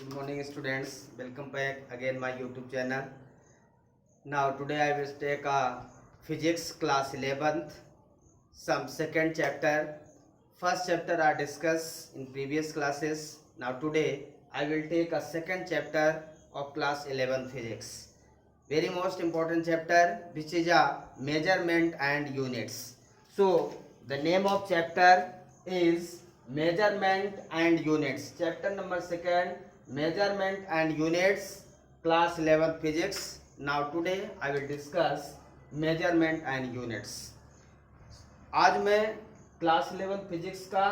Good morning students, welcome back again my YouTube channel. Now today I will take a physics class 11th, some second chapter. First chapter I discussed in previous classes. Now today I will take a second chapter of class 11 physics. Very most important chapter, which is a measurement and units. So the name of chapter is measurement and units. Chapter number second, measurement and units, class 11 physics. Now today I will discuss measurement and units. आज मैं class 11 physics का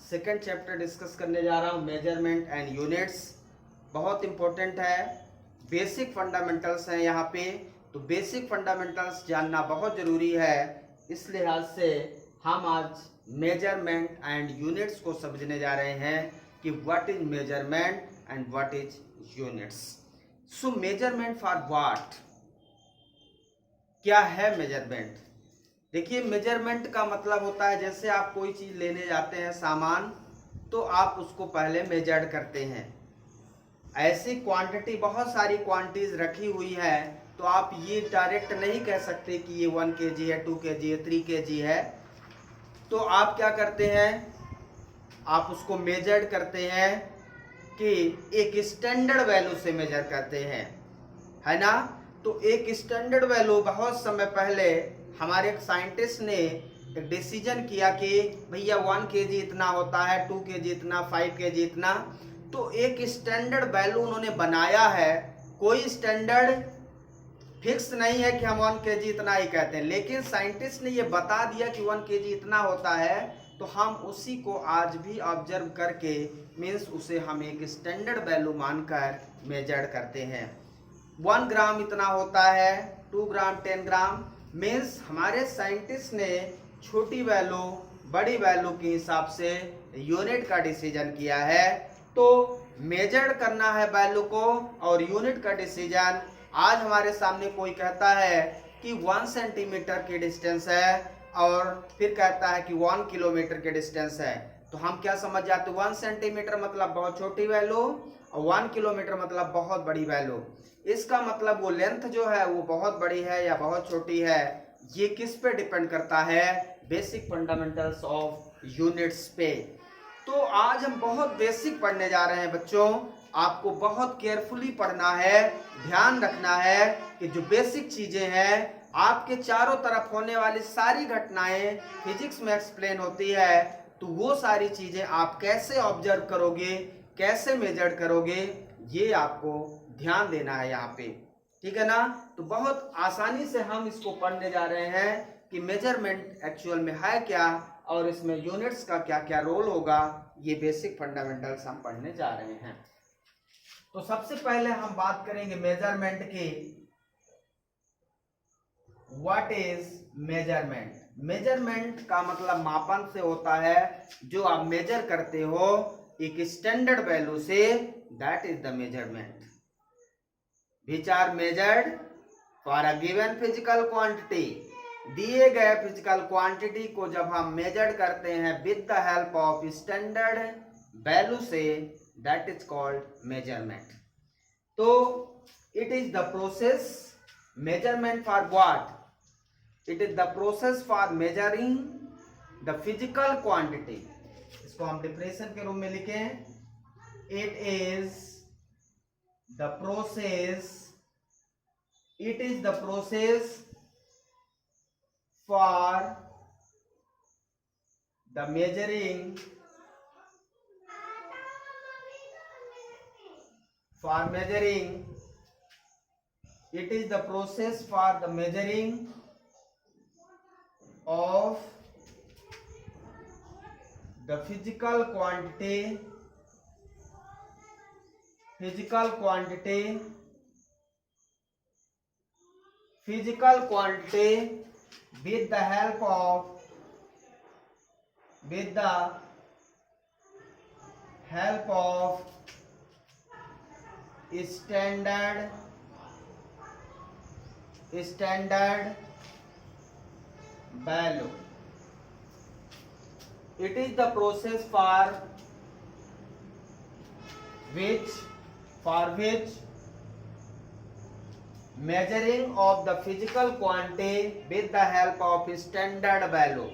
second chapter discuss करने जा रहा हूँ, measurement and units. बहुत important है, basic fundamentals हैं यहाँ पे. तो बेसिक फंडामेंटल्स जानना बहुत ज़रूरी है. इस लिहाज से हम आज मेजरमेंट एंड यूनिट्स को समझने जा रहे हैं कि what is measurement and what is units. So measurement for what, क्या है मेजरमेंट? देखिए, मेजरमेंट का मतलब होता है जैसे आप कोई चीज़ लेने जाते हैं सामान, तो आप उसको पहले मेजर करते हैं. ऐसी क्वांटिटी, बहुत सारी क्वांटिटीज रखी हुई है, तो आप ये डायरेक्ट नहीं कह सकते कि ये 1 kg है, 2 kg है, 3 kg है. तो आप क्या करते हैं, आप उसको मेजर करते हैं कि एक स्टैंडर्ड वैल्यू से मेजर करते हैं, है ना. तो एक स्टैंडर्ड वैल्यू बहुत समय पहले हमारे एक साइंटिस्ट ने एक डिसीजन किया कि भैया 1 kg इतना होता है, 2 kg इतना, 5 kg इतना. तो एक स्टैंडर्ड वैल्यू उन्होंने बनाया है. कोई स्टैंडर्ड फिक्स नहीं है कि हम 1 kg इतना ही कहते हैं, लेकिन साइंटिस्ट ने ये बता दिया कि 1 kg इतना होता है, तो हम उसी को आज भी ऑब्जर्व करके मीन्स उसे हम एक स्टैंडर्ड वैल्यू मानकर मेजर करते हैं. 1 ग्राम इतना होता है, 2 ग्राम, 10 ग्राम. मीन्स हमारे साइंटिस्ट ने छोटी वैल्यू बड़ी वैल्यू के हिसाब से यूनिट का डिसीजन किया है. तो मेजर करना है वैल्यू को, और यूनिट का डिसीजन. आज हमारे सामने कोई कहता है कि 1 सेंटीमीटर की डिस्टेंस है, और फिर कहता है कि 1 किलोमीटर के डिस्टेंस है. तो हम क्या समझ जाते हैं, 1 सेंटीमीटर मतलब बहुत छोटी वैल्यू, और 1 किलोमीटर मतलब बहुत बड़ी वैल्यू. इसका मतलब वो लेंथ जो है वो बहुत बड़ी है या बहुत छोटी है, ये किस पे डिपेंड करता है, बेसिक फंडामेंटल्स ऑफ यूनिट्स पे. तो आज हम बहुत बेसिक पढ़ने जा रहे हैं बच्चों. आपको बहुत केयरफुली पढ़ना है, ध्यान रखना है कि जो बेसिक चीजें हैं, आपके चारों तरफ होने वाली सारी घटनाएं फिजिक्स में एक्सप्लेन होती है. तो वो सारी चीजें आप कैसे ऑब्जर्व करोगे, कैसे मेजर करोगे, ये आपको ध्यान देना है यहाँ पे, ठीक है ना. तो बहुत आसानी से हम इसको पढ़ने जा रहे हैं कि मेजरमेंट एक्चुअल में है क्या, और इसमें यूनिट्स का क्या क्या रोल होगा. ये बेसिक फंडामेंटल्स हम पढ़ने जा रहे हैं. तो सबसे पहले हम बात करेंगे मेजरमेंट की. What is measurement? मेजरमेंट का मतलब मापन से होता है, जो आप मेजर करते हो एक स्टैंडर्ड वैल्यू से, that is the measurement. Which are measured for a given physical quantity. दिए गए फिजिकल क्वांटिटी को जब हम मेजर करते हैं with the help of standard value से, दैट इज कॉल्ड मेजरमेंट. तो it is the process, measurement for what? It is the process for measuring the physical quantity. इसको हम डिफरेंशियल के रूप में लिखें. It is the process, it is the process for the measuring, it is the process for the measuring of the physical quantity with the help of standard value. It is the process for which for which measuring of the physical quantity with the help of standard value.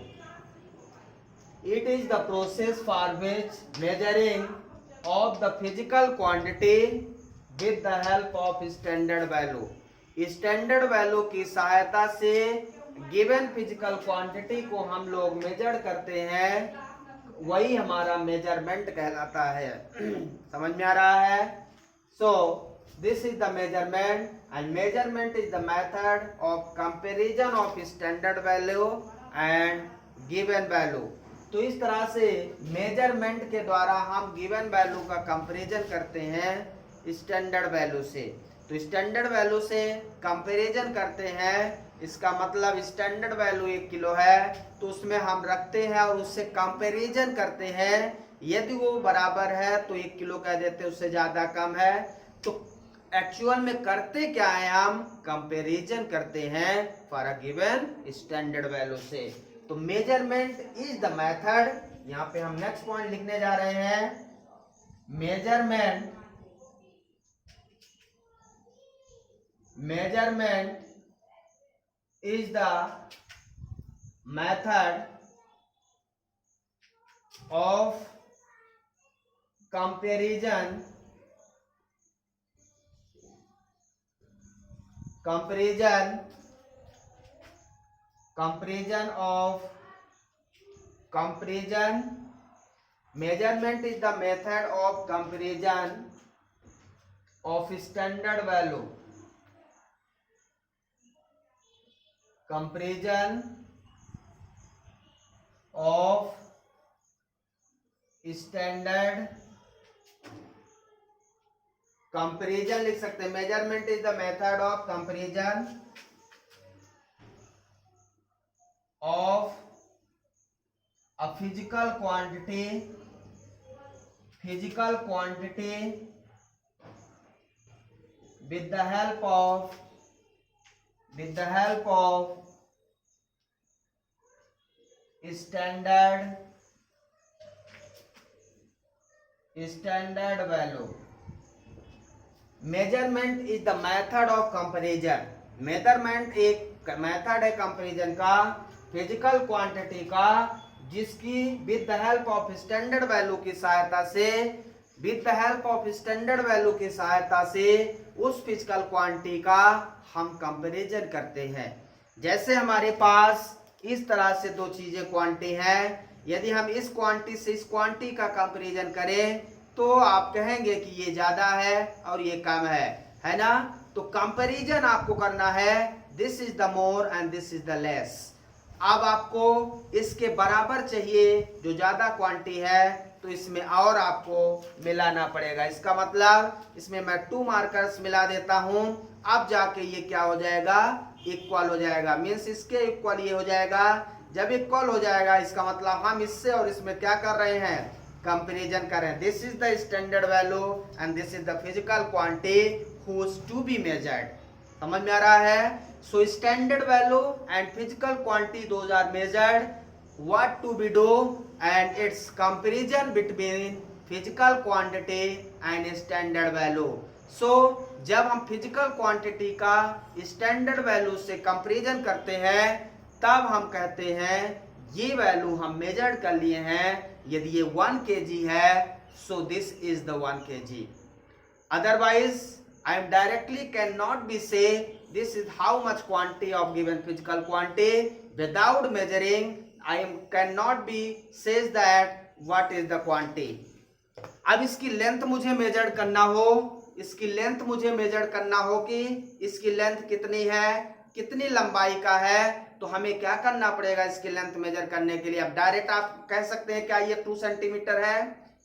It is the process for which measuring of the physical quantity with the help of standard value. Standard value की सहायता से given physical quantity को हम लोग major करते हैं, वही हमारा मेजरमेंट कहलाता है। समझ में आ रहा है? So this is the measurement and measurement is the method of comparison of standard value and given value. तो इस तरह से मेजरमेंट के द्वारा हम गिवन वैल्यू का कंपैरिजन करते हैं स्टैंडर्ड वैल्यू से। तो स्टैंडर्ड वैल्यू से कंपैरिजन करते हैं, इसका मतलब स्टैंडर्ड वैल्यू 1 किलो है तो उसमें हम रखते हैं और उससे कंपैरिजन करते हैं। यदि वो बराबर है तो 1 किलो कह देते हैं, उससे ज्यादा कम है तो एक्चुअल में करते क्या है, हम कंपैरिजन करते हैं for a given standard value से। तो मेजरमेंट इज द मेथड, यहाँ पे हम नेक्स्ट पॉइंट लिखने जा रहे हैं, measurement is the method of comparison measurement is the method of comparison of standard value, comparison of standard, comparison लिख सकते हैं। Measurement is the method of comparison of a physical quantity with the help of standard value. Measurement is the method of comparison, measurement एक method है comparison का physical quantity का, जिसकी with the help of standard value की सहायता से उस physical quantity का हम कंपैरिजन करते हैं। जैसे हमारे पास इस तरह से दो चीजें क्वांटिटी हैं, यदि हम इस क्वांटिटी से इस क्वांटिटी का कंपैरिजन करें तो आप कहेंगे कि ये ज्यादा है और ये कम है ना? तो कंपैरिजन आपको करना है, this is the more and this is the less. अब आपको इसके बराबर चाहिए जो ज्यादा क्वांटिटी है, तो इसमें और आपको मिलाना पड़ेगा। इसका मतलब इसमें मैं 2 मार्कर्स मिला देता हूं, अब जाके ये क्या हो जाएगा, इक्वल हो जाएगा। मीन्स इसके इक्वल ये हो जाएगा। जब इक्वल हो जाएगा इसका मतलब हम इससे और इसमें क्या कर रहे हैं, कंपैरिजन कर रहे हैं। This is the standard value and this is the physical quantity whose to be measured. समझ में आ रहा है? So standard value and physical quantity those are measured, what to be do and its comparison between physical quantity and standard value. So जब हम physical quantity का standard value से comparison करते हैं तब हम कहते हैं ये वैल्यू हम मेजर कर लिए हैं। यदि ये 1 kg है so this is the 1 kg. Otherwise I am directly cannot be say this is how much quantity of given physical quantity without measuring. I cannot be says that what is the quantity. अब इसकी length मुझे major करना हो, कि इसकी length कितनी है, कितनी लंबाई का है, तो हमें क्या करना पड़ेगा इसकी लेंथ मेजर करने के लिए। अब डायरेक्ट आप कह सकते हैं क्या ये 2 सेंटीमीटर है,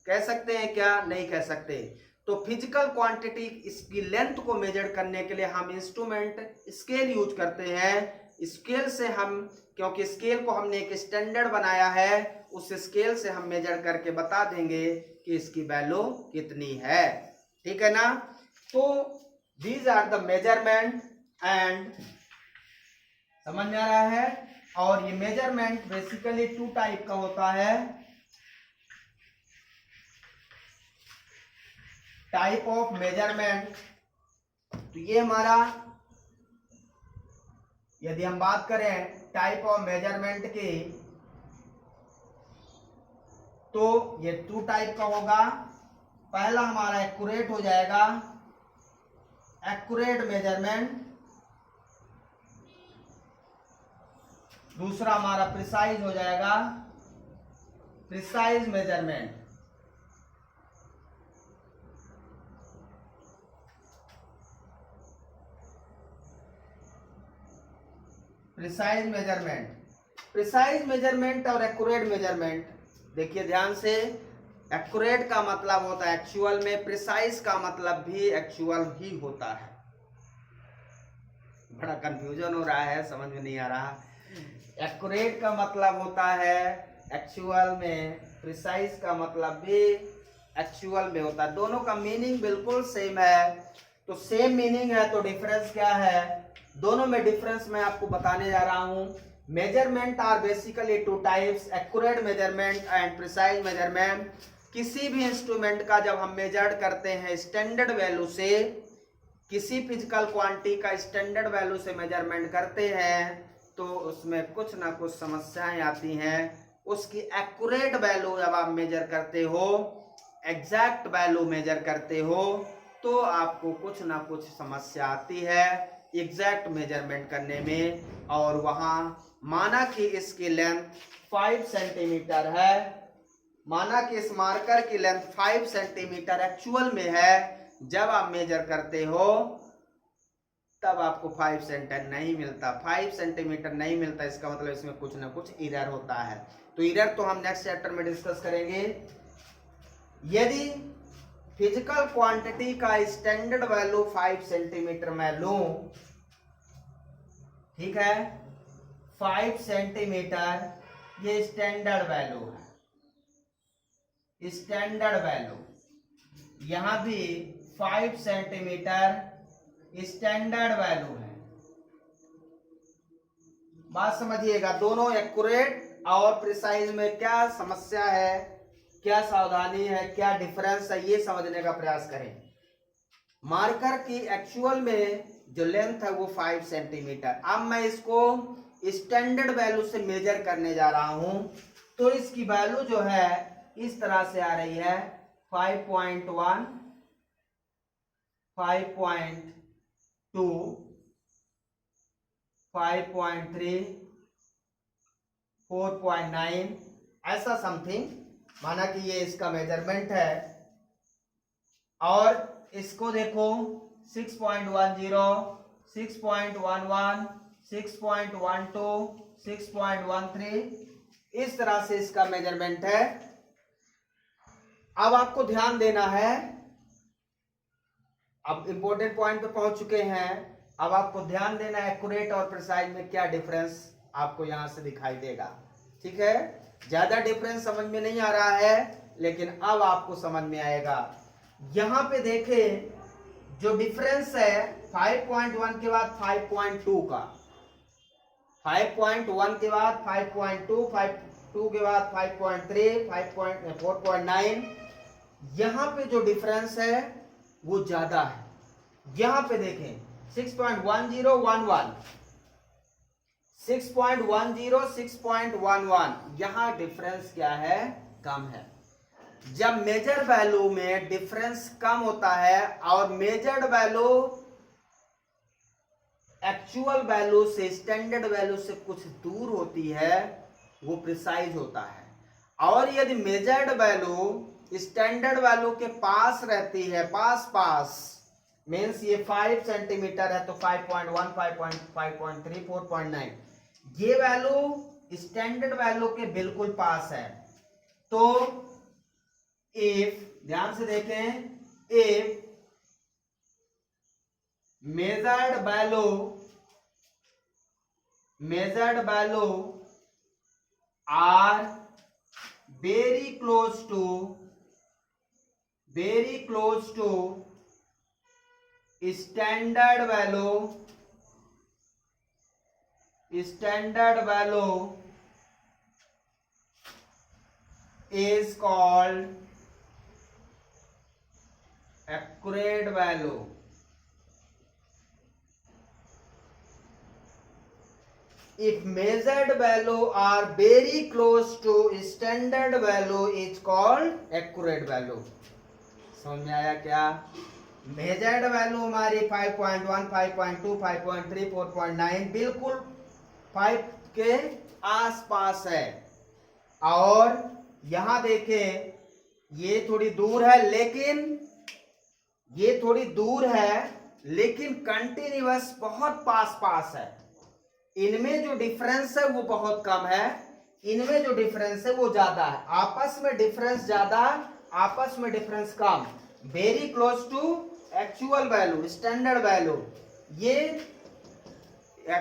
कह सकते हैं क्या, नहीं कह सकते। तो फिजिकल क्वांटिटी इसकी लेंथ को मेजर करने के लिए हम इंस्ट्रूमेंट स्केल यूज करते हैं। स्केल से हम, क्योंकि स्केल को हमने एक स्टैंडर्ड बनाया है, उस स्केल से हम मेजर करके बता देंगे कि इसकी वैल्यू कितनी है। ठीक है ना? तो these are the measurement and, समझ में आ रहा है? और ये मेजरमेंट बेसिकली 2 टाइप का होता है। टाइप ऑफ मेजरमेंट, तो ये हमारा, यदि हम बात करें टाइप ऑफ मेजरमेंट की, तो ये 2 टाइप का होगा। पहला हमारा एक्यूरेट हो जाएगा, एक्यूरेट मेजरमेंट। दूसरा हमारा प्रिसाइज हो जाएगा, precise measurement. Precise measurement, precise measurement और एक्यूरेट मेजरमेंट, देखिए ध्यान से, एक्यूरेट का मतलब होता है एक्चुअल में, प्रिसाइज का मतलब भी एक्चुअल ही होता है। बड़ा कंफ्यूजन हो रहा है, समझ में नहीं आ रहा। एक्यूरेट का मतलब होता है एक्चुअल में, प्रिसाइज का मतलब भी एक्चुअल में होता है। दोनों का मीनिंग बिल्कुल सेम है, तो सेम मीनिंग है तो डिफरेंस क्या है, दोनों में डिफरेंस मैं आपको बताने जा रहा हूं। Measurement are basically 2 types, accurate measurement and precise measurement. किसी भी इंस्ट्रूमेंट का जब हम मेजर करते हैं स्टैंडर्ड वैल्यू से, किसी फिजिकल क्वांटिटी का स्टैंडर्ड वैल्यू से मेजरमेंट करते हैं, तो उसमें कुछ ना कुछ समस्याएं आती हैं। उसकी एक्यूरेट वैल्यू जब आप मेजर करते हो, एग्जैक्ट वैल्यू मेजर करते हो, तो आपको कुछ ना कुछ समस्या आती है एग्जैक्ट मेजरमेंट करने में। और वहां माना कि इसकी लेंथ 5 सेंटीमीटर है, माना कि इस मार्कर की लेंथ 5 सेंटीमीटर एक्चुअल में है, जब आप मेजर करते हो तब आपको 5 सेंटीमीटर नहीं मिलता, 5 सेंटीमीटर नहीं मिलता, इसका मतलब इसमें कुछ ना कुछ एरर होता है। तो एरर तो हम नेक्स्ट चैप्टर में डिस्कस करेंगे। यदि फिजिकल क्वांटिटी का स्टैंडर्ड वैल्यू 5 सेंटीमीटर मैं लूं, ठीक है, 5 सेंटीमीटर ये स्टैंडर्ड वैल्यू है, स्टैंडर्ड वैल्यू, यहां भी 5 सेंटीमीटर स्टैंडर्ड वैल्यू है। बात समझिएगा, दोनों एक्यूरेट और प्रिसाइज में क्या समस्या है, क्या सावधानी है, क्या डिफरेंस है, ये समझने का प्रयास करें। मार्कर की एक्चुअल में जो लेंथ है वो 5 सेंटीमीटर, अब मैं इसको स्टैंडर्ड वैल्यू से मेजर करने जा रहा हूं, तो इसकी वैल्यू जो है इस तरह से आ रही है 5.1, 5.2, 5.3, 4.9, ऐसा समथिंग, माना कि ये इसका मेजरमेंट है। और इसको देखो 6.10, 6.11, 6.12, 6.13, इस तरह से इसका मेजरमेंट है। अब आपको ध्यान देना है, अब इंपॉर्टेंट पॉइंट पे पहुंच चुके हैं। अब आपको ध्यान देना है एक्यूरेट और प्रिसाइज में क्या डिफरेंस आपको यहां से दिखाई देगा, ठीक है। ज्यादा डिफरेंस समझ में नहीं आ रहा है, लेकिन अब आपको समझ में आएगा। यहां पे देखें जो डिफरेंस है 5.1 के बाद 5.2 का, 5.1 के बाद 5.2, 5.2 के बाद 5.3, 4.9, यहां पे जो डिफरेंस है वो ज्यादा है। यहां पे देखें 6.1011, 6.10, 6.11, यहां डिफरेंस क्या है, कम है। जब मेजर वैल्यू में डिफरेंस कम होता है और मेजर्ड वैल्यू एक्चुअल वैल्यू से, स्टैंडर्ड वैल्यू से कुछ दूर होती है, वो प्रिसाइज होता है। और यदि मेजर्ड वैल्यू स्टैंडर्ड वैल्यू के पास रहती है, पास पास, मीन्स ये 5 सेंटीमीटर है तो 5.1, 5.3, 4.9, ये वैल्यू स्टैंडर्ड वैल्यू के बिल्कुल पास है, तो इफ, ध्यान से देखें, if measured value are very close to standard value is called accurate value. If measured value are very close to standard value is called accurate value. समझ में आया क्या? मेजर्ड वैल्यू हमारी 5.1, 5.2, 5.3, 4.9 बिल्कुल 5 के आसपास है, और यहां देखें ये थोड़ी दूर है, लेकिन ये थोड़ी दूर है लेकिन कंटिन्यूअस बहुत पास पास है। इनमें जो डिफरेंस है वो बहुत कम है, इनमें जो डिफरेंस है वो ज्यादा है। आपस में डिफरेंस ज्यादा, आपस में डिफरेंस कम। Very close to actual value, standard value, ये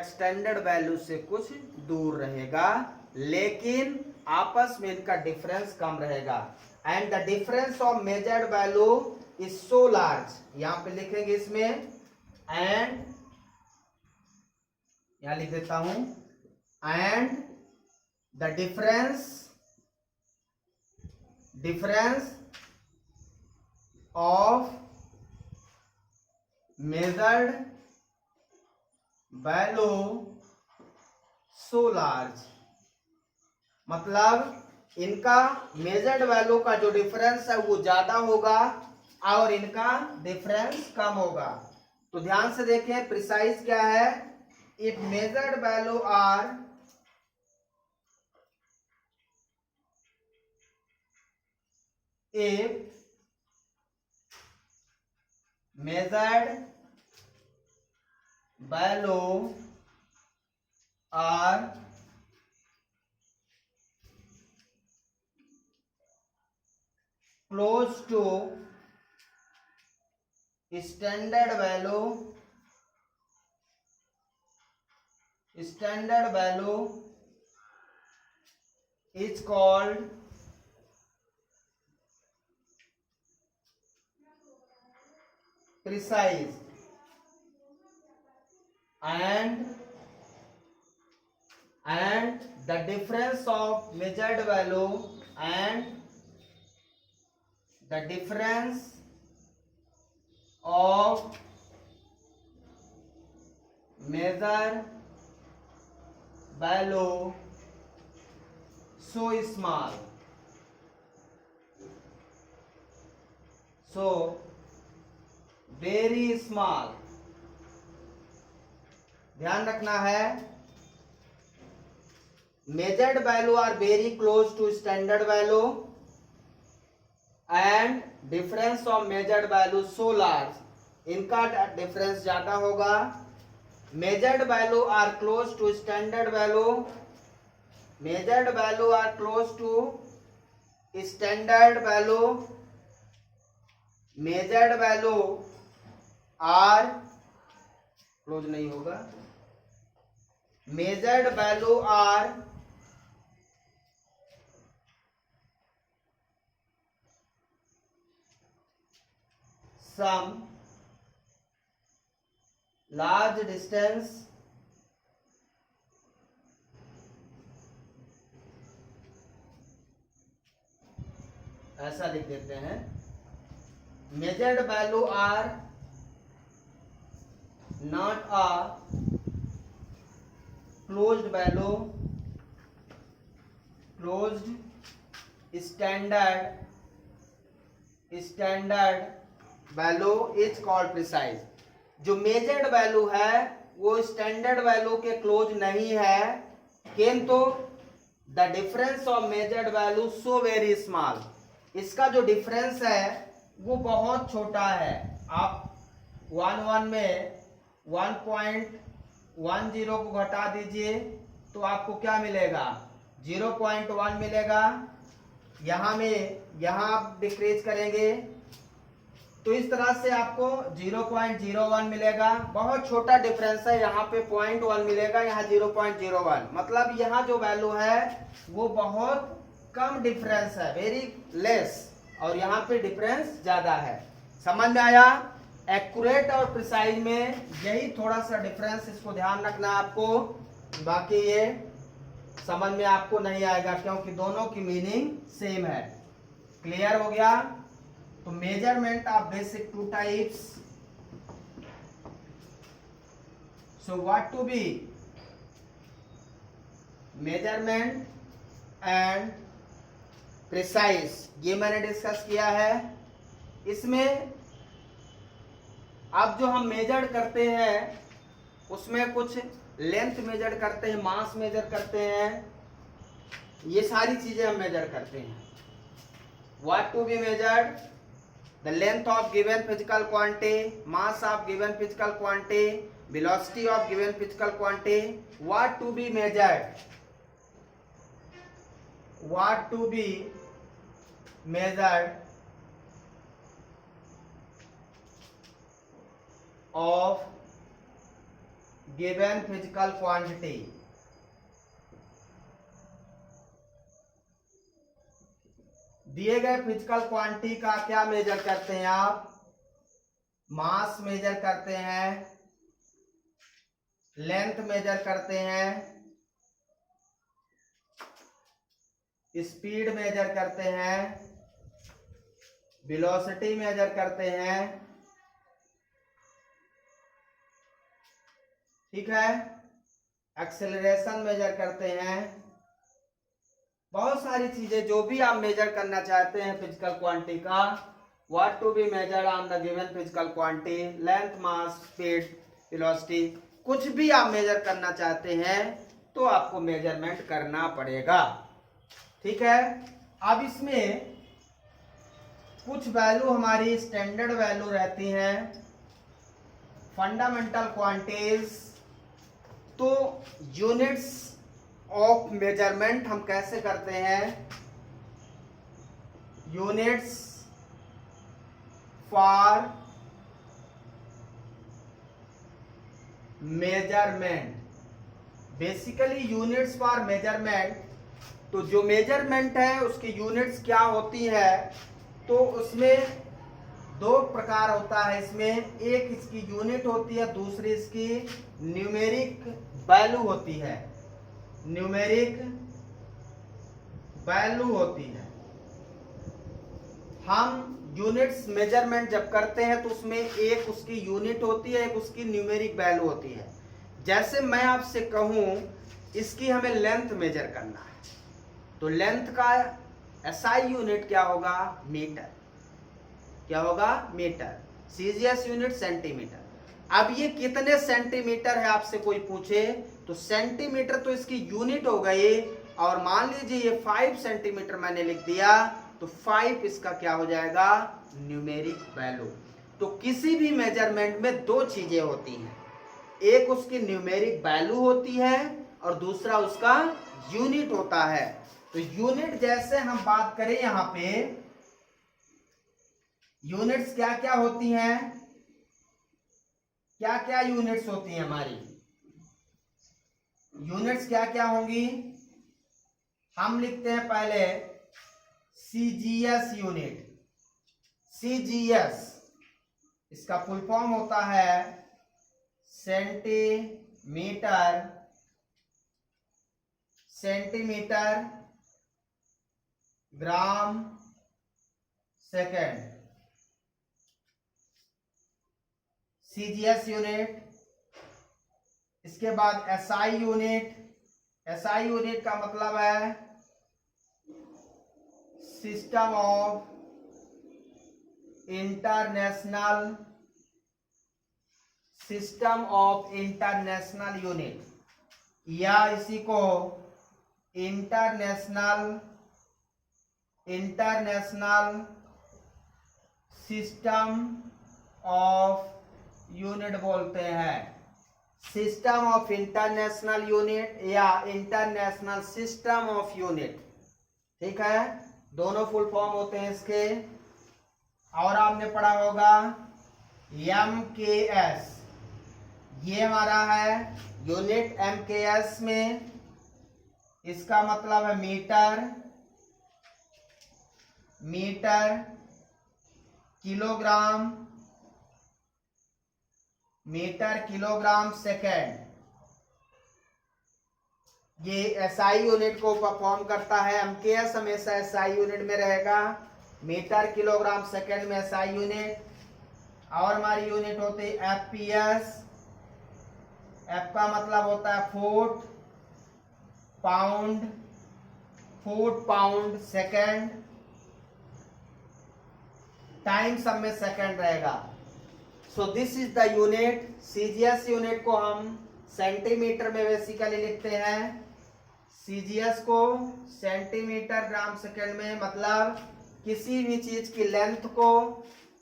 स्टैंडर्ड वैल्यू से कुछ दूर रहेगा, लेकिन आपस में इनका डिफरेंस कम रहेगा। And the difference of measured value is so large, यहां पे लिखेंगे इसमें, एंड यहां लिख देता हूं, and the difference of measured value so large, मतलब इनका मेजर्ड वैल्यू का जो डिफरेंस है वो ज्यादा होगा और इनका डिफरेंस कम होगा। तो ध्यान से देखें प्रिसाइज क्या है। If measured value are if measured value are close to standard value is called precise, and the difference of measured value and the difference of measured value so small, so very small। ध्यान रखना है, measured value are very close to standard value and difference of measured value so large, इनका difference ज्यादा होगा। Measured value are close to standard value, measured value are close to standard value, measured value are close नहीं होगा, measured value are some large distance ऐसा लिख देते हैं। measured value are not a closed value, closed standard value is called precise। जो measured value है वो standard value के क्लोज नहीं है, किंतु the difference of measured value so very small, इसका जो डिफरेंस है वो बहुत छोटा है। आप 1 में 1.10 को घटा दीजिए तो आपको क्या मिलेगा, 0.1 मिलेगा। यहाँ आप डिक्रीज करेंगे तो इस तरह से आपको 0.01 मिलेगा। बहुत छोटा डिफरेंस है, यहाँ पे 0.1 मिलेगा, यहाँ 0.01, मतलब यहाँ जो वैल्यू है वो बहुत कम डिफरेंस है, वेरी लेस, और यहाँ पे डिफरेंस ज्यादा है। समझ में आया? एक्यूरेट और प्रिसाइज में यही थोड़ा सा डिफरेंस, इसको ध्यान रखना आपको, बाकी ये समझ में आपको नहीं आएगा क्योंकि दोनों की मीनिंग सेम है। क्लियर हो गया? तो measurement of basic two types. So what to be measurement and precise, ये मैंने डिस्कस किया है. इसमें अब जो हम मेजर करते हैं उसमें कुछ लेंथ मेजर करते हैं, मास मेजर करते हैं, ये सारी चीजें हम मेजर करते हैं. What to be measured? The length of given physical quantity, mass of given physical quantity, velocity of given physical quantity. What to be measured? What to be measured of given physical quantity. दिए गए physical quantity का क्या major करते हैं आप? मास major करते हैं, length major करते हैं, स्पीड मेजर करते हैं, वेलोसिटी मेजर करते हैं. ठीक है, एक्सेलरेशन मेजर करते हैं. बहुत सारी चीजें जो भी आप मेजर करना चाहते हैं फिजिकल क्वांटिटी का. What to be measured on the given physical quantity, length, mass, speed, velocity, कुछ भी आप मेजर करना चाहते हैं तो आपको मेजरमेंट करना पड़ेगा. ठीक है, अब इसमें कुछ वैल्यू हमारी स्टैंडर्ड वैल्यू रहती हैं, फंडामेंटल क्वांटिटीज. तो यूनिट्स ऑफ मेजरमेंट हम कैसे करते हैं? Units for measurement, basically units for measurement. तो जो मेजरमेंट है उसकी यूनिट्स क्या होती है? तो उसमें दो प्रकार होता है. इसमें एक इसकी यूनिट होती है, दूसरी इसकी न्यूमेरिक वैल्यू होती है. न्यूमेरिक वैल्यू होती है. हम यूनिट्स मेजरमेंट जब करते हैं तो उसमें एक उसकी यूनिट होती है, एक उसकी न्यूमेरिक वैल्यू होती है. जैसे मैं आपसे कहूं इसकी हमें लेंथ मेजर करना है, तो लेंथ का एसआई यूनिट क्या होगा? मीटर. क्या होगा? मीटर. CGS unit centimetre. अब ये कितने सेंटीमीटर है आपसे कोई पूछे तो सेंटीमीटर तो इसकी यूनिट हो गई, और मान लीजिए ये 5 सेंटीमीटर मैंने लिख दिया तो 5 इसका क्या हो जाएगा? Numeric value. तो किसी भी मेजरमेंट में दो चीजें होती हैं, एक उसकी न्यूमेरिक वैल्यू होती है और दूसरा उसका यूनिट होता है. तो यूनिट जैसे हम बात करें यहां पे, यूनिट्स क्या क्या होती हैं? क्या क्या यूनिट्स होती हैं हमारी? यूनिट्स क्या क्या होंगी? हम लिखते हैं पहले सीजीएस यूनिट. सीजीएस इसका फुल फॉर्म होता है सेंटीमीटर, सेंटीमीटर, ग्राम, सेकेंड. CGS unit. इसके बाद एसआई यूनिट. एसआई यूनिट का मतलब है system of international, system of international unit, या इसी को international, international system of unit बोलते हैं. सिस्टम ऑफ इंटरनेशनल यूनिट या इंटरनेशनल सिस्टम ऑफ यूनिट. ठीक है, दोनों फुल फॉर्म होते हैं इसके. और आपने पढ़ा होगा एमकेएस, ये हमारा है यूनिट. एमकेएस में इसका मतलब है metre, metre, kilogram, metre, kilogram, second. ये एसआई यूनिट को परफॉर्म करता है. एमकेएस हमेशा एसआई यूनिट में रहेगा. मीटर किलोग्राम सेकंड में SI यूनिट, और हमारी यूनिट होती है FPS। F का मतलब होता है फुट पाउंड सेकंड, टाइम सब में सेकंड रहेगा। So this is the unit. CGS unit को हम सेंटीमीटर में बेसिकली लिखते हैं। CGS को सेंटीमीटर ग्राम सेकंड में, मतलब किसी भी चीज की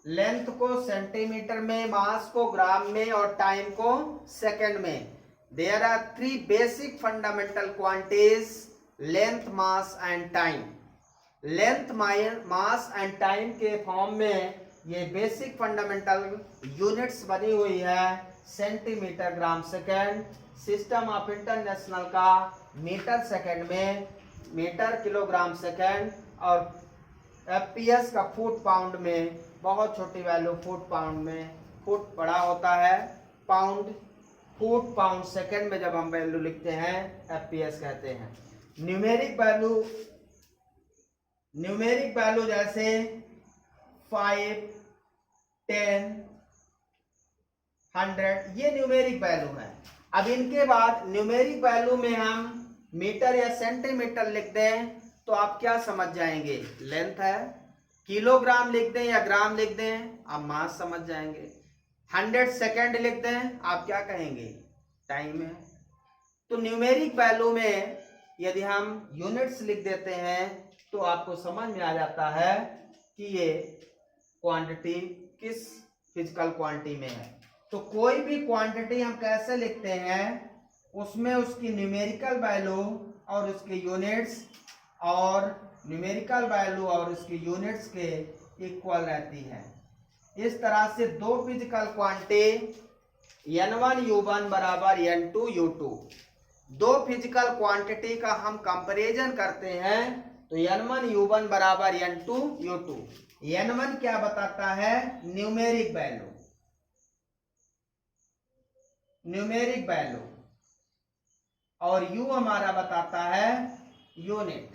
लेंथ को सेंटीमीटर में, मास को ग्राम में और टाइम को सेकंड में। There are 3 basic fundamental quantities, length, mass and time. Length, mass and time के फॉर्म में ये बेसिक फंडामेंटल यूनिट्स बनी हुई है। Centimetre gram second, system of international का मीटर सेकंड में, मीटर किलोग्राम सेकंड, और FPS का फुट पाउंड में, बहुत छोटी वैल्यू फुट पाउंड में, फुट बड़ा होता है, पाउंड, फुट पाउंड सेकंड में जब हम वैल्यू लिखते हैं FPS कहते हैं। न्यूमेरिक वैल्यू जैसे 5, 10, 100, ये न्यूमेरिक वैल्यू है। अब इनके बाद न्यूमेरिक वैल्यू में हम मीटर या सेंटीमीटर लिख दें तो आप क्या समझ जाएंगे, लेंथ है। किलोग्राम लिख दें या ग्राम लिख दें, आप मास समझ जाएंगे। 100 सेकंड लिख दें, आप क्या कहेंगे, टाइम है। तो न्यूमेरिक वैल्यू में यदि हम यूनिट्स लिख देते हैं तो आपको समझ में आ जाता है कि ये क्वांटिटी किस फिजिकल क्वांटिटी में है। तो कोई भी क्वांटिटी हम कैसे लिखते हैं, उसमें उसकी न्यूमेरिकल वैल्यू और उसके यूनिट्स, और न्यूमेरिकल वैल्यू और उसके यूनिट्स के इक्वल रहती है। इस तरह से दो फिजिकल क्वांटिटी N1U1 बराबर N2U2, दो फिजिकल क्वांटिटी का हम कंपैरिजन करते हैं तो N1U1 बराबर N2U2। N1 क्या बताता है, न्यूमेरिक वैल्यू, और U हमारा बताता है यूनिट।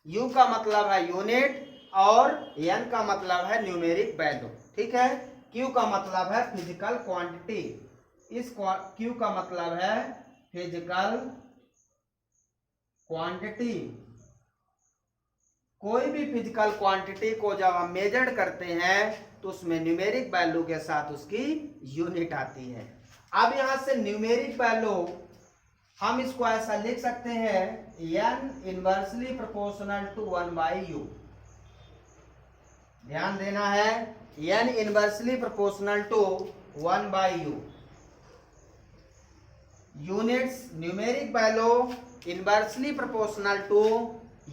U का मतलब है यूनिट और N का मतलब है न्यूमेरिक वैल्यू, ठीक है। Q का मतलब है फिजिकल क्वांटिटी, इस Q का मतलब है फिजिकल क्वांटिटी। कोई भी फिजिकल क्वांटिटी को जब हम मेजर करते हैं तो उसमें न्यूमेरिक वैल्यू के साथ उसकी यूनिट आती है। अब यहां से न्यूमेरिक वैल्यू हम इसको ऐसा लिख सकते हैं, N inversely proportional to 1/U। ध्यान देना है, N inversely proportional to 1/U। Units, numeric value inversely proportional to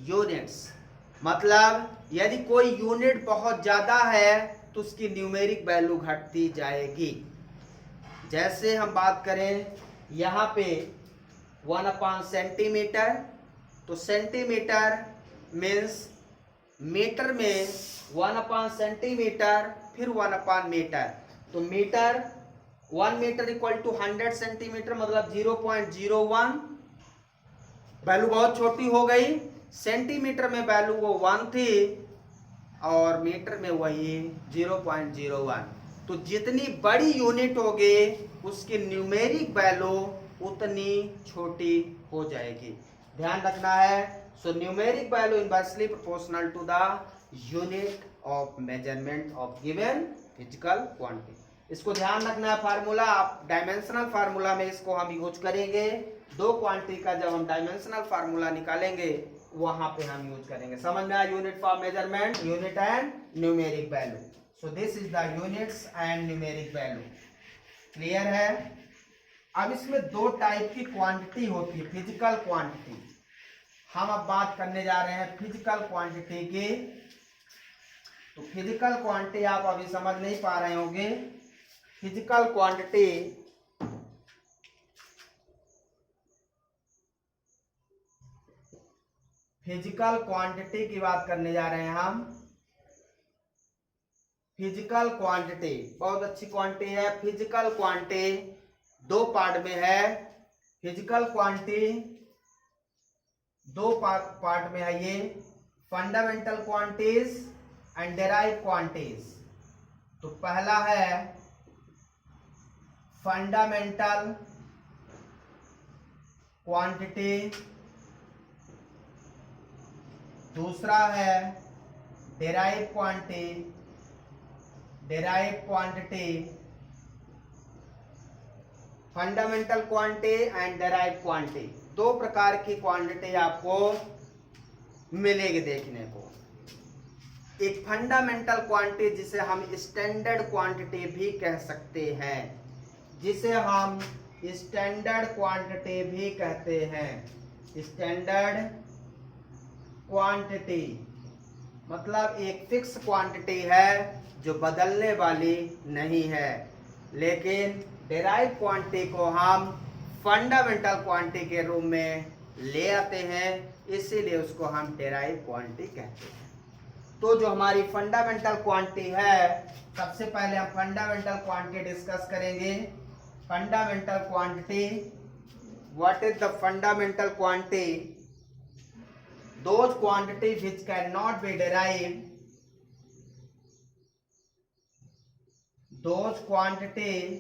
units, मतलब यदि कोई यूनिट बहुत ज्यादा है तो उसकी न्यूमेरिक वैल्यू घटती जाएगी। जैसे हम बात करें यहाँ पे 1/, सेंटीमीटर, तो सेंटीमीटर मीन्स मीटर में 1/, सेंटीमीटर, फिर 1/, मीटर, तो metre 1 metre equal to 100 centimetre, मतलब 0.01, वैल्यू बहुत छोटी हो गई। सेंटीमीटर में वैल्यू वो 1 थी और मीटर में वही 0.01। तो जितनी बड़ी यूनिट होगी उसकी न्यूमेरिक वैल्यू उतनी छोटी हो जाएगी, ध्यान रखना है। So numeric value inversely proportional to the unit of measurement of given physical quantity. इसको ध्यान रखना है। फार्मूला आप डायमेंशनल फार्मूला में इसको हम यूज करेंगे। दो क्वांटिटी का जब हम डायमेंशनल फार्मूला निकालेंगे वहां पे हम यूज करेंगे। समझ में आया, unit for measurement, unit and numeric value. So this is the units and numeric value, clear है। अब इसमें दो टाइप की क्वांटिटी होती है, फिजिकल क्वांटिटी। हम अब बात करने जा रहे हैं फिजिकल क्वांटिटी की। तो फिजिकल क्वांटिटी आप अभी समझ नहीं पा रहे होंगे। फिजिकल क्वांटिटी की बात करने जा रहे हैं हम। फिजिकल क्वांटिटी बहुत अच्छी क्वांटिटी है। फिजिकल क्वांटिटी दो पार्ट में है। फिजिकल क्वांटिटी दो पार्ट में है ये, fundamental quantities and derive quantities. तो पहला है फंडामेंटल क्वांटिटी, दूसरा है derive quantity. Fundamental quantity and derive quantity, दो प्रकार की क्वांटिटी आपको मिलेगी देखने को। एक फंडामेंटल क्वांटिटी जिसे हम स्टैंडर्ड क्वांटिटी भी कह सकते हैं, जिसे हम स्टैंडर्ड क्वांटिटी भी कहते हैं। स्टैंडर्ड क्वांटिटी मतलब एक फिक्स क्वांटिटी है जो बदलने वाली नहीं है। लेकिन डेराइव क्वांटिटी को हम फंडामेंटल क्वांटिटी के रूप में ले आते हैं, इसीलिए उसको हम डेराइव क्वांटिटी कहते हैं। तो जो हमारी फंडामेंटल क्वांटिटी है, सबसे पहले हम फंडामेंटल क्वांटिटी डिस्कस करेंगे। Fundamental quantity, what is the fundamental quantity? Those quantities which cannot be derived, those quantities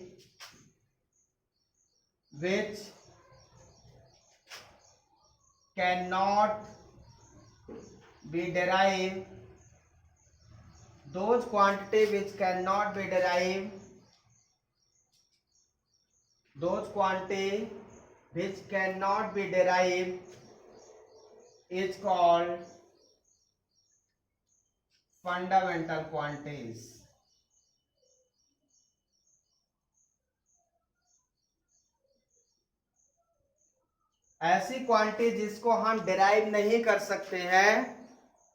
which cannot be derived, those quantities which cannot be derived, those quantities which cannot be derived is called fundamental quantities. ऐसी quantity जिसको हम derive नहीं कर सकते हैं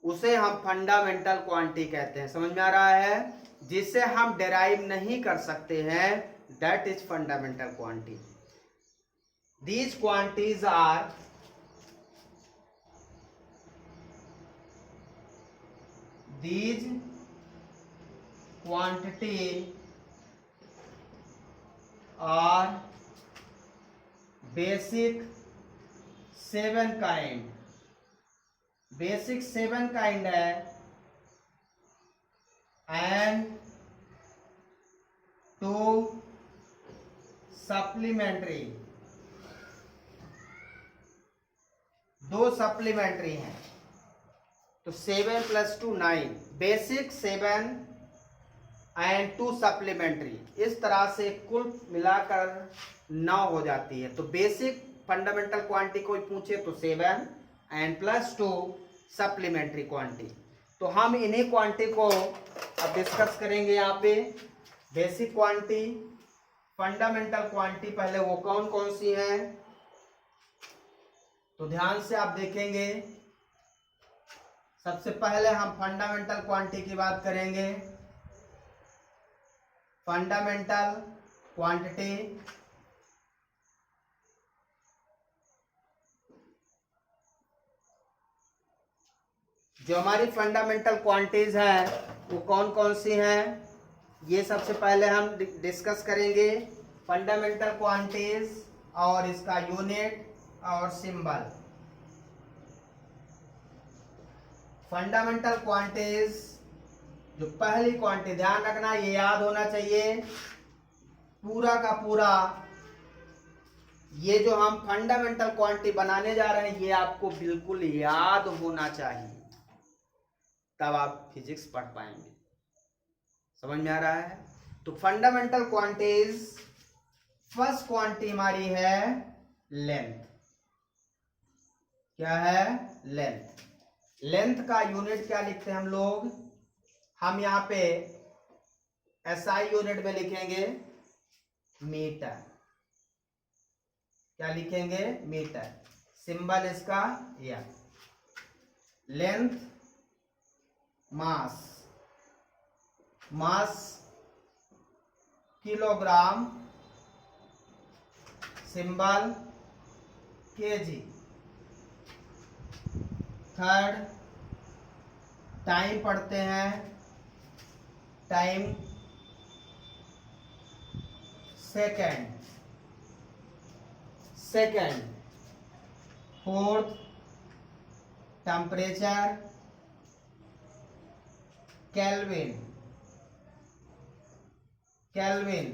उसे हम fundamental quantity कहते हैं। समझ में आ रहा है? जिसे हम डिराइव नहीं कर सकते हैं, that is fundamental quantity. These quantities are these quantity are basic seven kind, basic seven kind है, and two supplementary, दो सप्लीमेंट्री हैं। तो 7 + 2 9, बेसिक 7 एंड 2 सप्लीमेंट्री, इस तरह से कुल मिलाकर 9 हो जाती है। तो बेसिक फंडामेंटल क्वांटिटी कोई पूछे तो 7 एंड +2 सप्लीमेंट्री क्वांटिटी। तो हम इन्हीं क्वांटिटी को अब डिस्कस करेंगे यहाँ पे। बेसिक क्वांटिटी, फंडामेंटल क्वांटिटी, पहले वो कौन कौन सी हैं तो ध्यान से आप देखेंगे। सबसे पहले हम फंडामेंटल क्वांटिटी की बात करेंगे। फंडामेंटल क्वांटिटी जो हमारी फंडामेंटल क्वांटिटीज हैं वो कौन कौन सी हैं, ये सबसे पहले हम डिस्कस करेंगे। फंडामेंटल क्वांटिटीज और इसका यूनिट और सिंबल। फंडामेंटल क्वांटिटीज जो पहली क्वांटिटी, ध्यान रखना ये याद होना चाहिए पूरा का पूरा। ये जो हम फंडामेंटल क्वांटिटी बनाने जा रहे हैं ये आपको बिल्कुल याद होना चाहिए, तब आप फिजिक्स पढ़ पाएंगे। समझ में आ रहा है? तो फंडामेंटल क्वांटिटीज, फर्स्ट क्वांटिटी हमारी है लेंथ। क्या है? लेंथ। लेंथ का यूनिट क्या लिखते हैं हम लोग? हम यहाँ पे एसआई यूनिट में लिखेंगे मीटर। क्या लिखेंगे? मीटर। सिंबल इसका F. Length mass, mass kilogram, symbol KG. Third, time पढ़ते हैं, time second, second. Fourth, temperature. Kelvin, kelvin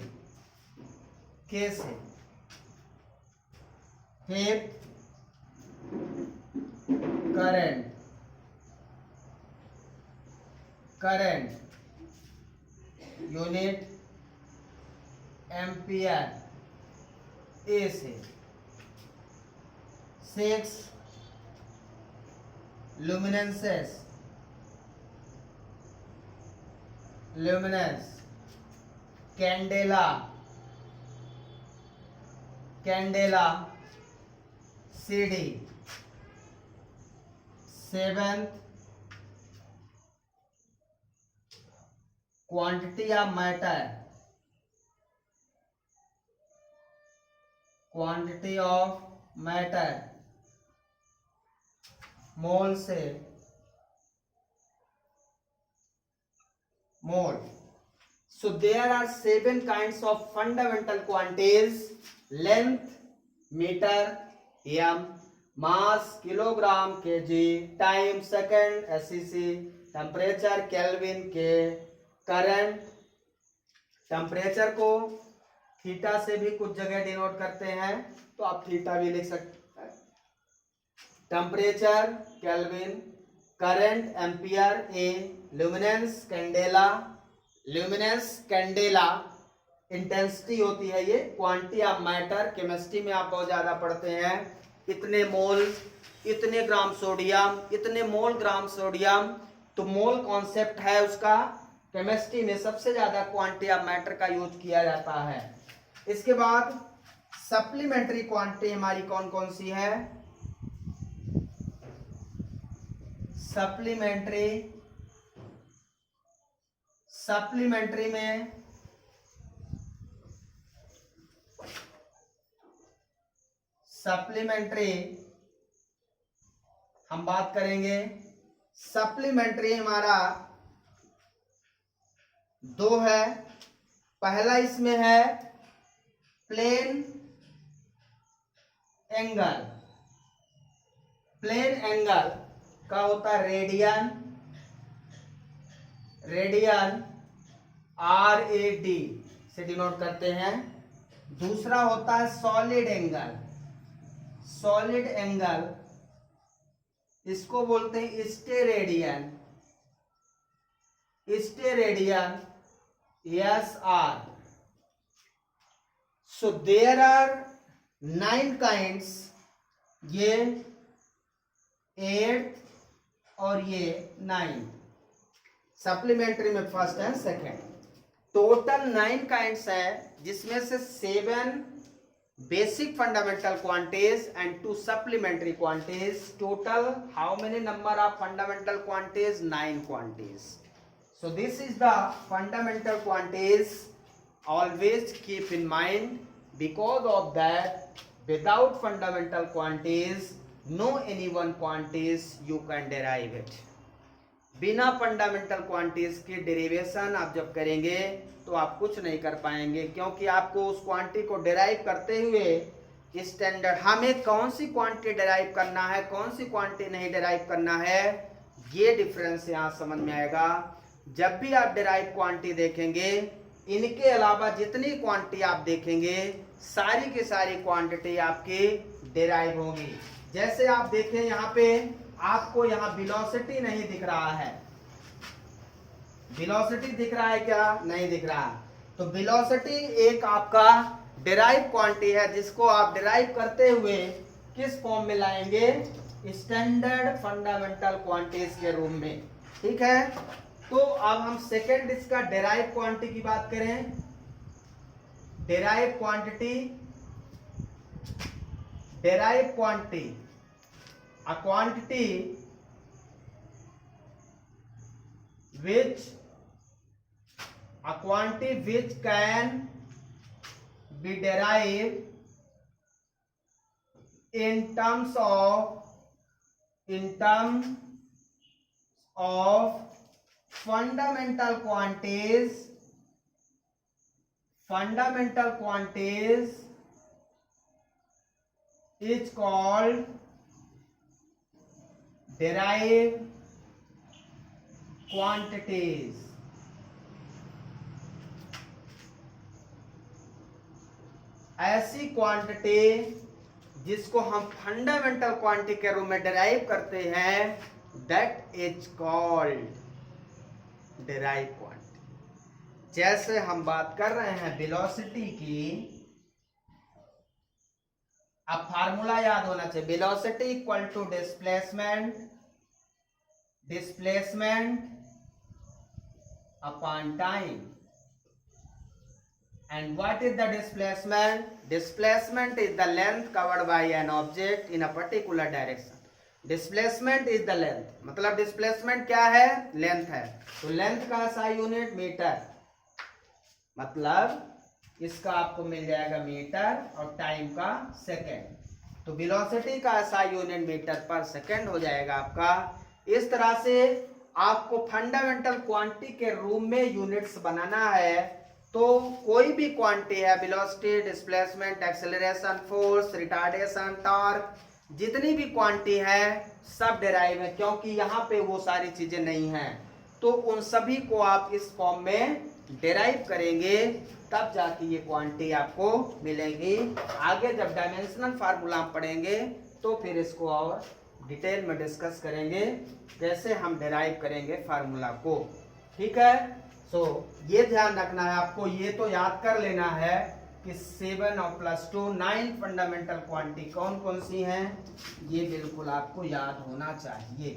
K से। Fifth current, current unit ampere A से। Six luminances, luminance candela, candela CD. Seventh quantity of matter, quantity of matter mole से, mole. So there are 7 kinds of fundamental quantities: length meter, m, mass kilogram kg, time second SEC, temperature Kelvin K, current, temperature को theta से भी कुछ जगह denote करते हैं, तो आप थीटा भी लिख सकते हैं। Temperature kelvin, current ampere A, luminance candela, luminance candela intensity होती है ये, क्वांटिटी ऑफ मैटर केमिस्ट्री में आप बहुत ज्यादा पढ़ते हैं, इतने मोल, इतने ग्राम सोडियम, इतने मोल ग्राम सोडियम। तो मोल कॉन्सेप्ट है उसका, केमिस्ट्री में सबसे ज्यादा क्वांटिटी ऑफ मैटर का यूज किया जाता है। इसके बाद सप्लीमेंट्री क्वांटिटी हमारी कौन कौन सी है? सप्लीमेंट्री, सप्लीमेंट्री में सप्लीमेंट्री हम बात करेंगे। सप्लीमेंट्री हमारा दो है। पहला इसमें है प्लेन एंगल, प्लेन एंगल का होता है रेडियन, रेडियन RAD से डिनोट करते हैं। दूसरा होता है सॉलिड एंगल, सॉलिड एंगल इसको बोलते हैं steradian, steradian SR। So there are 9 kinds, ये 8 और ये 9, सप्लीमेंट्री में first and second. Total 9 kinds है, जिसमें से 7 basic fundamental quantities and 2 supplementary quantities. Total how many number of fundamental quantities? 9 quantities. So this is the fundamental quantities. Always keep in mind, because of that without fundamental quantities no any one quantities you can derive it. बिना fundamental quantities की derivation आप जब करेंगे तो आप कुछ नहीं कर पाएंगे, क्योंकि आपको उस क्वांटिटी को डेराइव करते हुए स्टैंडर्ड, हमें कौन सी क्वांटिटी डेराइव करना है, कौन सी क्वांटिटी नहीं डेराइव करना है, ये डिफरेंस यहाँ समझ में आएगा। जब भी आप डेराइव क्वांटिटी देखेंगे, इनके अलावा जितनी क्वांटिटी आप देखेंगे सारी की सारी क्वांटिटी आपकी डेराइव होगी। जैसे आप देखें यहाँ पे, आपको यहाँ वेलोसिटी नहीं दिख रहा है, वेलोसिटी दिख रहा है क्या? नहीं दिख रहा। तो वेलोसिटी एक आपका डेराइव क्वांटिटी है, जिसको आप डेराइव करते हुए किस फॉर्म में लाएंगे? स्टैंडर्ड फंडामेंटल क्वांटिटीज के रूप में। ठीक है, तो अब हम सेकेंड इसका डेराइव क्वांटिटी की बात करें। Derive quantity, derive quantity, a quantity which can be derived in terms of fundamental quantities, fundamental quantities is called derived quantities. ऐसी क्वांटिटी जिसको हम फंडामेंटल क्वांटिटी के रूप में डिराइव करते हैं, that is called derive quantity. जैसे हम बात कर रहे हैं वेलोसिटी की, अब फार्मूला याद होना चाहिए, velocity equal to displacement, displacement upon time. And what is the displacement? Displacement is the length covered by an object in a particular direction. Displacement is the length, मतलब displacement क्या है? Length है। तो length का SI unit metre, मतलब इसका आपको मिल जाएगा मीटर और टाइम का सेकेंड। तो वेलोसिटी का SI यूनिट मीटर पर सेकेंड हो जाएगा आपका। इस तरह से आपको फंडामेंटल क्वांटिटी के रूप में यूनिट्स बनाना है। तो कोई भी क्वांटिटी है, velocity, displacement, acceleration, force, retardation, torque, जितनी भी क्वांटिटी है सब डेराइव है, क्योंकि यहाँ पे वो सारी चीजें नहीं हैं। तो उन सभी को आप इस फॉर्म में डेराइव करेंगे, तब जाके ये क्वांटिटी आपको मिलेगी। आगे जब डायमेंशनल फार्मूला पढ़ेंगे तो फिर इसको और डिटेल में डिस्कस करेंगे, कैसे हम डेराइव करेंगे फार्मूला को। ठीक है। सो ये ध्यान रखना है आपको, ये तो याद कर लेना है कि 7 और +2 9 फंडामेंटल क्वांटिटी कौन कौन सी हैं, ये बिल्कुल आपको याद होना चाहिए।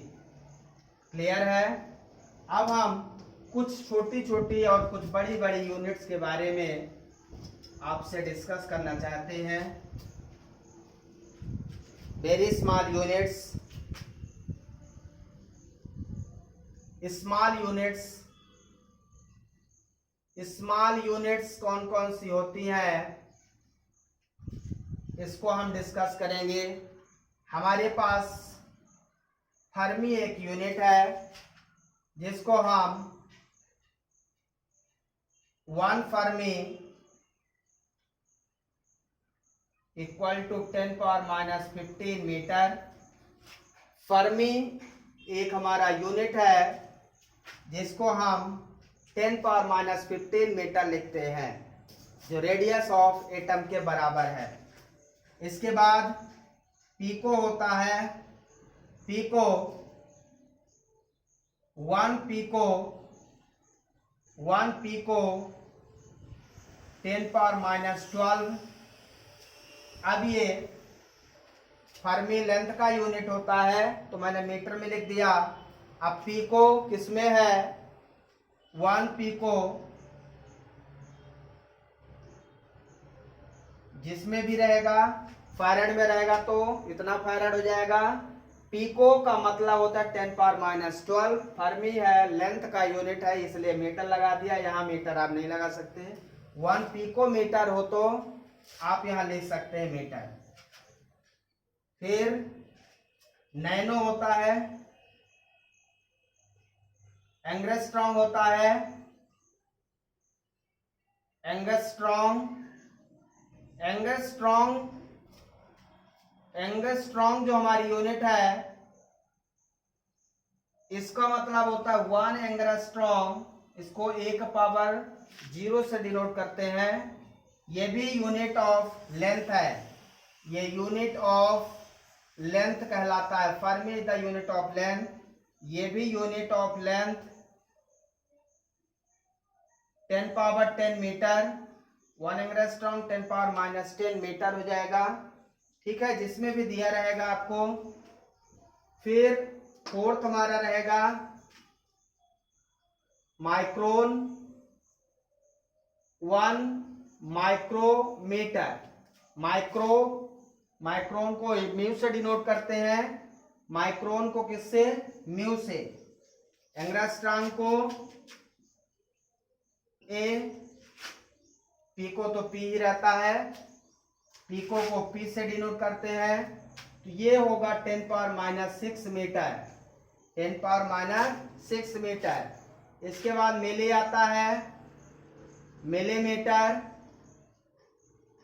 क्लियर है। अब हम कुछ छोटी छोटी और कुछ बड़ी बड़ी यूनिट्स के बारे में आपसे डिस्कस करना चाहते हैं। Very small units, small units, small units कौन कौन सी होती हैं, इसको हम डिस्कस करेंगे। हमारे पास फर्मी एक यूनिट है जिसको हम 1 fermi equal to 10⁻⁻15 metre. Fermi एक हमारा यूनिट है जिसको हम 10⁻⁻15 मीटर लिखते हैं, जो रेडियस ऑफ एटम के बराबर है। इसके बाद पीको होता है, पीको 1 पीको 10⁻12। अब ये फर्मी लेंथ का यूनिट होता है, तो मैंने मीटर में लिख दिया। अब पीको किसमें है, 1 पीको जिसमें भी रहेगा, फैराड में रहेगा तो इतना फैराड हो जाएगा। पीको का मतलब होता है 10⁻12। फर्मी है, लेंथ का यूनिट है, इसलिए मीटर लगा दिया। यहाँ मीटर आप नहीं लगा सकते, 1 पीको मीटर हो तो आप यहाँ लिख सकते हैं मीटर। फिर नैनो होता है, एंगस्ट्रॉन्ग होता है, एंगस्ट्रॉन्ग जो हमारी यूनिट है, इसका मतलब होता है 1 एंगस्ट्रॉन्ग। इसको 1⁻0 से डिनोट करते हैं। ये भी यूनिट ऑफ लेंथ है, ये यूनिट ऑफ लेंथ कहलाता है। Fermi is the unit of length, ये भी unit of length 10⁻10 metre. 1 angstrom 10⁻−10 metre हो जाएगा। ठीक है, जिसमें भी दिया रहेगा आपको। फिर फोर्थ हमारा रहेगा माइक्रोन, 1 माइक्रोमीटर। माइक्रोन को म्यू से डिनोट करते हैं, माइक्रोन को किससे, म्यू से। एंगस्ट्रॉन्ग को ए, पीको तो पी ही रहता है, पीको को पी से डिनोट करते हैं। तो ये होगा 10⁻6 मीटर, 10⁻6 मीटर। इसके बाद मिली आता है, मिलीमीटर।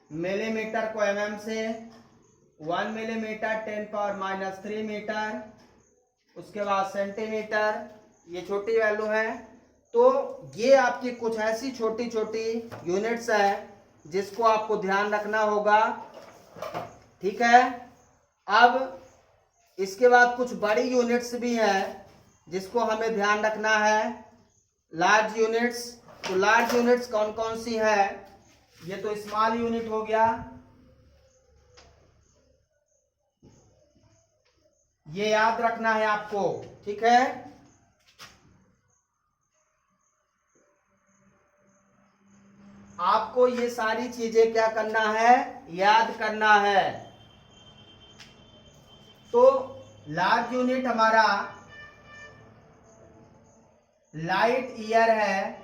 मिलीमीटर को एमएम से, 1 मिलीमीटर 10⁻³ मीटर। उसके बाद सेंटीमीटर, ये छोटी वैल्यू है। तो ये आपकी कुछ ऐसी छोटी छोटी यूनिट्स है जिसको आपको ध्यान रखना होगा, ठीक है। अब इसके बाद कुछ बड़ी यूनिट्स भी हैं जिसको हमें ध्यान रखना है, लार्ज यूनिट्स। तो लार्ज यूनिट्स कौन कौन सी है? ये तो स्मॉल यूनिट हो गया, ये याद रखना है आपको, ठीक है। आपको ये सारी चीजें क्या करना है? याद करना है। तो लार्ज यूनिट हमारा लाइट ईयर है।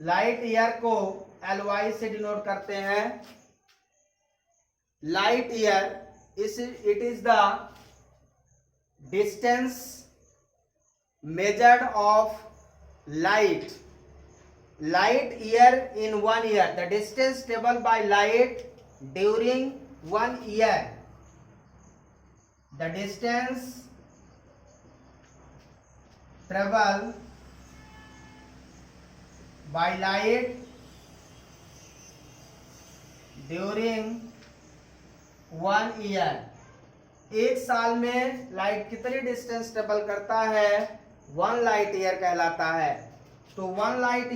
लाइट ईयर को LY से डिनोट करते हैं। Light year it is the distance measured of light year in 1 year, the distance traveled by light during 1 year, the distance traveled by light during 1 year। एक साल में light कितनी distance travel करता है? 1 light year कहलाता है। तो 1 light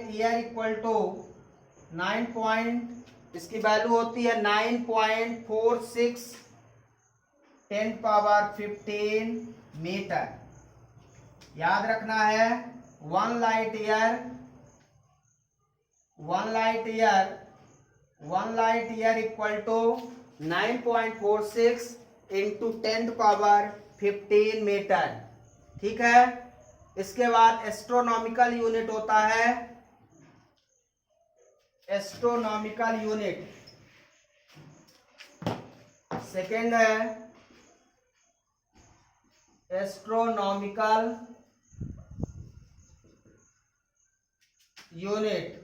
year equal to 9 इसकी वैल्यू होती है 9.46 10⁻15 मीटर। याद रखना है 1 light year equal to 9.46 into 10⁻15 metre, ठीक है। इसके बाद एस्ट्रोनॉमिकल यूनिट होता है, एस्ट्रोनॉमिकल यूनिट सेकेंड है एस्ट्रोनॉमिकल यूनिट,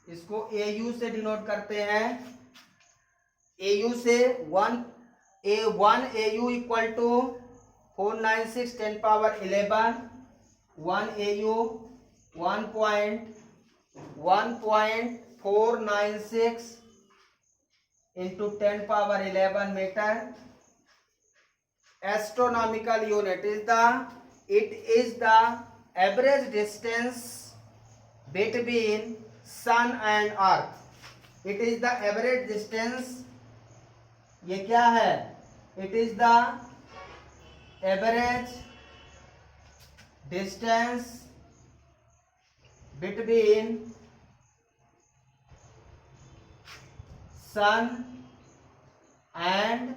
इसको AU से डिनोट करते हैं। AU से 1 AU equal to 496 10⁻11, 1 AU 1.496 into 10⁻11 metre. Astronomical unit it is the average distance between sun and earth. It is the average distance, ये क्या है? It is the average distance between sun and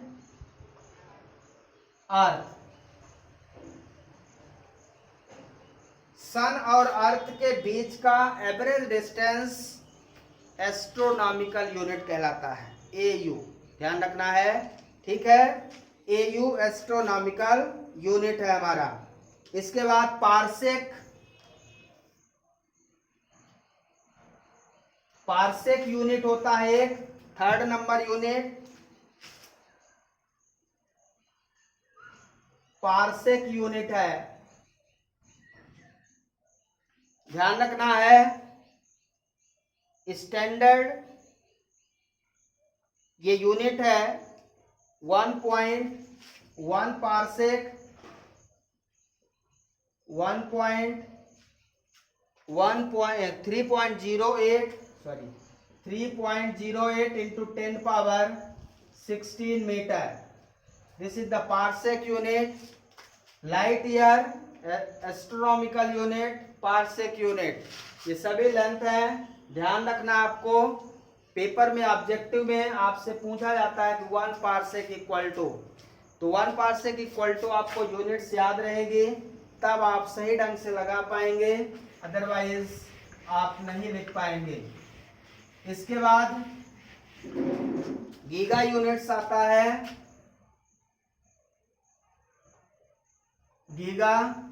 earth. Sun और earth के बीच का average distance astronomical unit कहलाता है, AU। ध्यान रखना है, ठीक है। AU एस्ट्रोनॉमिकल यूनिट है हमारा। इसके बाद पार्सेक यूनिट होता है एक, 3rd number unit. Parsec unit है, ध्यान रखना है। स्टैंडर्ड ये यूनिट है 1.1 parsec, 3.08 into 10⁻16 metre. This is the parsec unit. Light year astronomical unit, parsec unit, ये सभी लेंथ है। ध्यान रखना आपको, पेपर में ऑब्जेक्टिव में आपसे पूछा जाता है कि 1 पार्सेक इक्वल टू, तो 1 पार्सेक इक्वल टू आपको यूनिट्स याद रहेगी, तब आप सही ढंग से लगा पाएंगे, अदरवाइज आप नहीं लिख पाएंगे। इसके बाद गीगा यूनिट्स आता है। Giga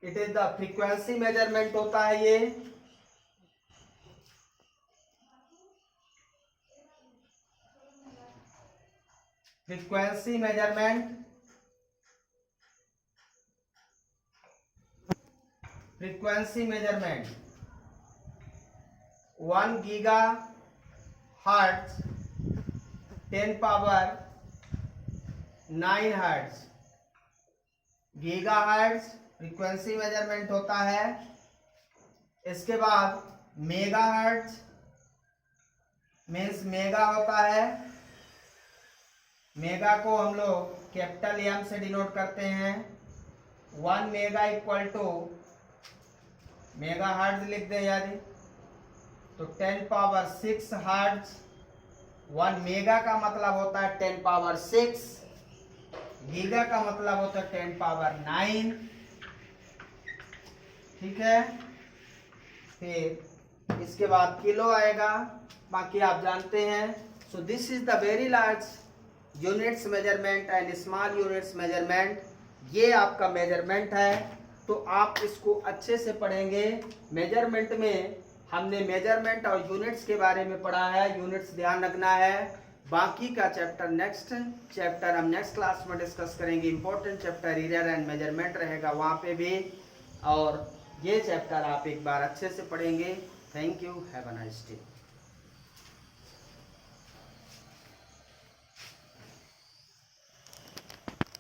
it is the frequency measurement होता है ये। Frequency measurement, frequency measurement 1 giga hertz 10 power 9 hertz. Giga hertz frequency measurement होता है। इसके बाद मेगा हर्ट्ज मीन्स मेगा होता है। मेगा को हम लोग कैपिटल एम से डिनोट करते हैं। 1 mega equal to mega hertz लिख दे यानी, तो 10 पावर 6 हर्ट्ज। 1 मेगा का मतलब होता है 10 पावर 6, गीगा का मतलब होता है 10 पावर 9। ठीक है, फिर इसके बाद किलो आएगा, बाकी आप जानते हैं। So this is the very large units measurement and small units measurement. ये आपका मेजरमेंट है, तो आप इसको अच्छे से पढ़ेंगे। मेजरमेंट में हमने मेजरमेंट और यूनिट्स के बारे में पढ़ा है, यूनिट्स ध्यान रखना है। बाकी का चैप्टर नेक्स्ट चैप्टर हम नेक्स्ट क्लास में डिस्कस करेंगे। Important chapter arrear and measurement रहेगा वहाँ पे भी, और ये चैप्टर आप एक बार अच्छे से पढ़ेंगे। Thank you, have a nice day.